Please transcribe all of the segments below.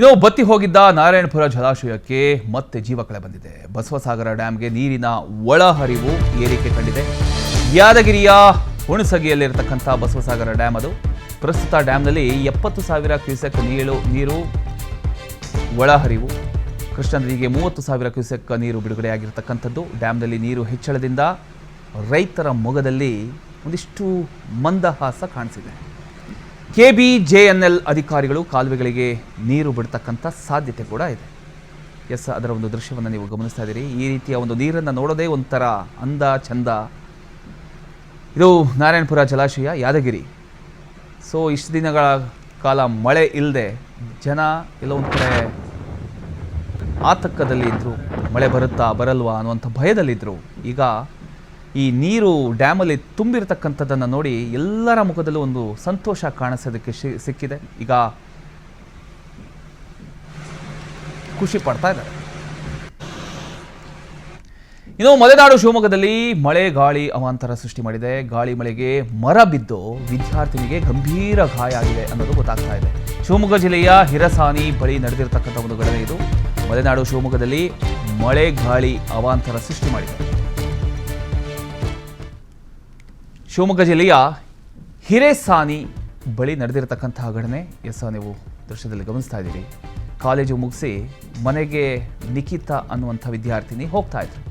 ಇನ್ನು ಬತ್ತಿ ಹೋಗಿದ್ದ ನಾರಾಯಣಪುರ ಜಲಾಶಯಕ್ಕೆ ಮತ್ತೆ ಜೀವಕಳೆ ಬಂದಿದೆ. ಬಸವಸಾಗರ ಡ್ಯಾಂಗೆ ನೀರಿನ ಒಳಹರಿವು ಏರಿಕೆ ಕಂಡಿದೆ. ಯಾದಗಿರಿಯ ಹುಣಸಗಿಯಲ್ಲಿರತಕ್ಕಂಥ ಬಸವಸಾಗರ ಡ್ಯಾಮ್ ಅದು. ಪ್ರಸ್ತುತ ಡ್ಯಾಮ್ನಲ್ಲಿ 70,000 ಕ್ಯೂಸೆಕ್ ನೀರು ಒಳಹರಿವು. ಕೃಷ್ಣಾ ನದಿಗೆ 30,000 ಕ್ಯೂಸೆಕ್ ನೀರು ಬಿಡುಗಡೆಯಾಗಿರ್ತಕ್ಕಂಥದ್ದು. ಡ್ಯಾಮ್ನಲ್ಲಿ ನೀರು ಹೆಚ್ಚಳದಿಂದ ರೈತರ ಮೊಗದಲ್ಲಿ ಒಂದಿಷ್ಟು ಮಂದಹಾಸ ಕಾಣಿಸಿದೆ. KBJNL ಅಧಿಕಾರಿಗಳು ಕಾಲುವೆಗಳಿಗೆ ನೀರು ಬಿಡ್ತಕ್ಕಂಥ ಸಾಧ್ಯತೆ ಕೂಡ ಇದೆ. ಅದರ ಒಂದು ದೃಶ್ಯವನ್ನು ನೀವು ಗಮನಿಸ್ತಾ ಇದ್ದೀರಿ. ಈ ರೀತಿಯ ಒಂದು ನೀರನ್ನು ನೋಡೋದೇ ಒಂಥರ ಅಂದ ಚಂದ. ಇದು ನಾರಾಯಣಪುರ ಜಲಾಶಯ, ಯಾದಗಿರಿ. ಇಷ್ಟು ದಿನಗಳ ಕಾಲ ಮಳೆ ಇಲ್ಲದೆ ಜನ ಎಲ್ಲ ಒಂದು ಕಡೆ ಆತಂಕದಲ್ಲಿ ಇದ್ದರು. ಮಳೆ ಬರುತ್ತಾ ಬರಲ್ವಾ ಅನ್ನುವಂಥ ಭಯದಲ್ಲಿದ್ದರು. ಈಗ ಈ ನೀರು ಡ್ಯಾಮಲ್ಲಿ ತುಂಬಿರತಕ್ಕಂಥದ್ದನ್ನು ನೋಡಿ ಎಲ್ಲರ ಮುಖದಲ್ಲೂ ಒಂದು ಸಂತೋಷ ಕಾಣಿಸೋದಕ್ಕೆ ಸಿಕ್ಕಿದೆ. ಈಗ ಖುಷಿ ಪಡ್ತಾ ಇದ್ದಾರೆ. ಇನ್ನು ಮಲೆನಾಡು ಶಿವಮೊಗ್ಗದಲ್ಲಿ ಮಳೆ ಗಾಳಿ ಅವಾಂತರ ಸೃಷ್ಟಿ ಮಾಡಿದೆ. ಗಾಳಿ ಮಳೆಗೆ ಮರ ಬಿದ್ದು ವಿದ್ಯಾರ್ಥಿನಿಗೆ ಗಂಭೀರ ಗಾಯ ಆಗಿದೆ ಅನ್ನೋದು ಗೊತ್ತಾಗ್ತಾ ಇದೆ. ಶಿವಮೊಗ್ಗ ಜಿಲ್ಲೆಯ ಹಿರಸಾನಿ ಬಳಿ ನಡೆದಿರತಕ್ಕಂಥ ಒಂದು ಘಟನೆ ಇದು. ಮಲೆನಾಡು ಶಿವಮೊಗ್ಗದಲ್ಲಿ ಮಳೆ ಗಾಳಿ ಅವಾಂತರ ಸೃಷ್ಟಿ ಮಾಡಿದೆ. ಶಿವಮೊಗ್ಗ ಜಿಲ್ಲೆಯ ಹಿರೇಸಾನಿ ಬಳಿ ನಡೆದಿರತಕ್ಕಂತಹ ಘಟನೆ ನೀವು ದೃಶ್ಯದಲ್ಲಿ ಗಮನಿಸ್ತಾ ಇದ್ದೀರಿ. ಕಾಲೇಜು ಮುಗಿಸಿ ಮನೆಗೆ ನಿಖಿತಾ ಅನ್ನುವಂಥ ವಿದ್ಯಾರ್ಥಿನಿ ಹೋಗ್ತಾ ಇದ್ರು.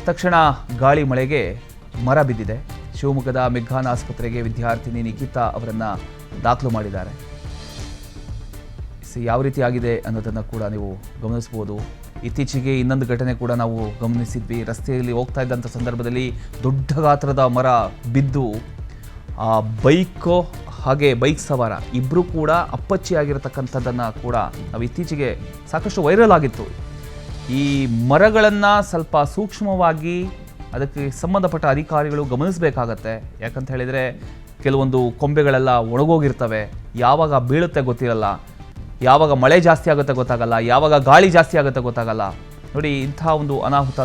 ತಕ್ಷಣ ಗಾಳಿ ಮಳೆಗೆ ಮರ ಬಿದ್ದಿದೆ. ಶಿವಮೊಗ್ಗದ ಮೆಗ್ಗಾನ್ ಆಸ್ಪತ್ರೆಗೆ ವಿದ್ಯಾರ್ಥಿನಿ ನಿಖಿತಾ ಅವರನ್ನು ದಾಖಲು ಮಾಡಿದ್ದಾರೆ. ಯಾವ ರೀತಿ ಆಗಿದೆ ಅನ್ನೋದನ್ನು ಕೂಡ ನೀವು ಗಮನಿಸ್ಬೋದು. ಇತ್ತೀಚೆಗೆ ಇನ್ನೊಂದು ಘಟನೆ ಕೂಡ ನಾವು ಗಮನಿಸಿದ್ವಿ. ರಸ್ತೆಯಲ್ಲಿ ಹೋಗ್ತಾ ಇದ್ದಂಥ ಸಂದರ್ಭದಲ್ಲಿ ದೊಡ್ಡ ಗಾತ್ರದ ಮರ ಬಿದ್ದು ಆ ಬೈಕ್ ಸವಾರ ಇಬ್ಬರು ಕೂಡ ಅಪ್ಪಚ್ಚಿಯಾಗಿರತಕ್ಕಂಥದ್ದನ್ನು ಕೂಡ ನಾವು ಇತ್ತೀಚೆಗೆ ಸಾಕಷ್ಟು ವೈರಲ್ ಆಗಿತ್ತು. ಈ ಮರಗಳನ್ನು ಸ್ವಲ್ಪ ಸೂಕ್ಷ್ಮವಾಗಿ ಅದಕ್ಕೆ ಸಂಬಂಧಪಟ್ಟ ಅಧಿಕಾರಿಗಳು ಗಮನಿಸಬೇಕಾಗತ್ತೆ. ಯಾಕಂತ ಹೇಳಿದರೆ ಕೆಲವೊಂದು ಕೊಂಬೆಗಳೆಲ್ಲ ಒಣಗೋಗಿರ್ತವೆ. ಯಾವಾಗ ಬೀಳುತ್ತೆ ಗೊತ್ತಿರಲ್ಲ, ಯಾವಾಗ ಮಳೆ ಜಾಸ್ತಿ ಆಗುತ್ತೆ ಗೊತ್ತಾಗಲ್ಲ, ಯಾವಾಗ ಗಾಳಿ ಜಾಸ್ತಿ ಆಗುತ್ತೆ ಗೊತ್ತಾಗಲ್ಲ. ನೋಡಿ, ಇಂಥ ಒಂದು ಅನಾಹುತ